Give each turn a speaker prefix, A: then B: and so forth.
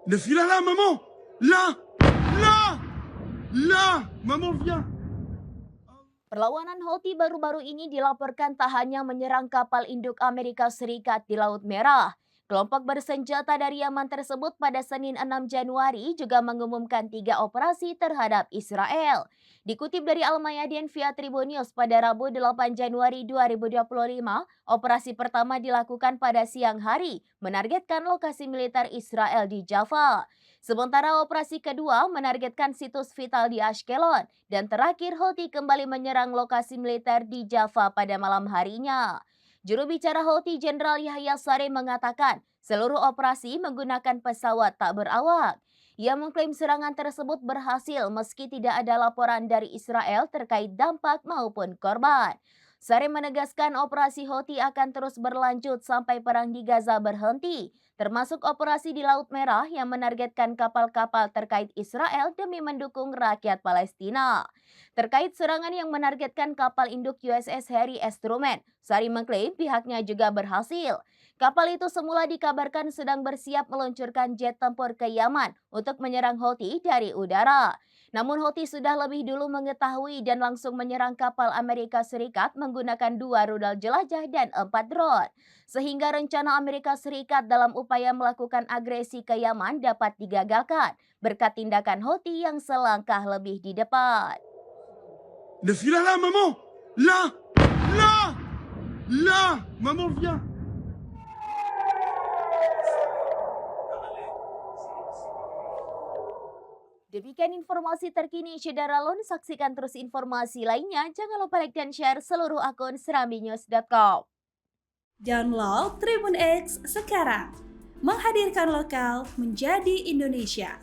A: Le fila là, maman. Là. Là. Là. Maman, viens.
B: Perlawanan Houthi baru-baru ini dilaporkan tak hanya menyerang kapal induk Amerika Serikat di Laut Merah. Kelompok bersenjata dari Yaman tersebut pada Senin 6 Januari juga mengumumkan 3 operasi terhadap Israel. Dikutip dari Al-Mayadin via Tribunnews pada Rabu 8 Januari 2025, operasi pertama dilakukan pada siang hari, menargetkan lokasi militer Israel di Jaffa. Sementara operasi kedua menargetkan situs vital di Ashkelon. Dan terakhir, Houthi kembali menyerang lokasi militer di Jaffa pada malam harinya. Juru bicara Houthi Jenderal Yahya Saree mengatakan seluruh operasi menggunakan pesawat tak berawak. Ia mengklaim serangan tersebut berhasil meski tidak ada laporan dari Israel terkait dampak maupun korban. Saree menegaskan operasi Houthi akan terus berlanjut sampai perang di Gaza berhenti, termasuk operasi di Laut Merah yang menargetkan kapal-kapal terkait Israel demi mendukung rakyat Palestina. Terkait serangan yang menargetkan kapal induk USS Harry S. Truman, Saree mengklaim pihaknya juga berhasil. Kapal itu semula dikabarkan sedang bersiap meluncurkan jet tempur ke Yaman untuk menyerang Houthi dari udara. Namun Houthi sudah lebih dulu mengetahui dan langsung menyerang kapal Amerika Serikat menggunakan 2 rudal jelajah dan 4 drone. Sehingga rencana Amerika Serikat dalam upaya melakukan agresi ke Yaman dapat digagalkan berkat tindakan Houthi yang selangkah lebih di depan.
A: Le fila là, maman. Là. Là. Là. Maman, viens.
B: Demikian informasi terkini Syederalun. Saksikan terus informasi lainnya. Jangan lupa like dan share seluruh akun serambinews.com.
C: Download Tribun X sekarang. Menghadirkan lokal menjadi Indonesia.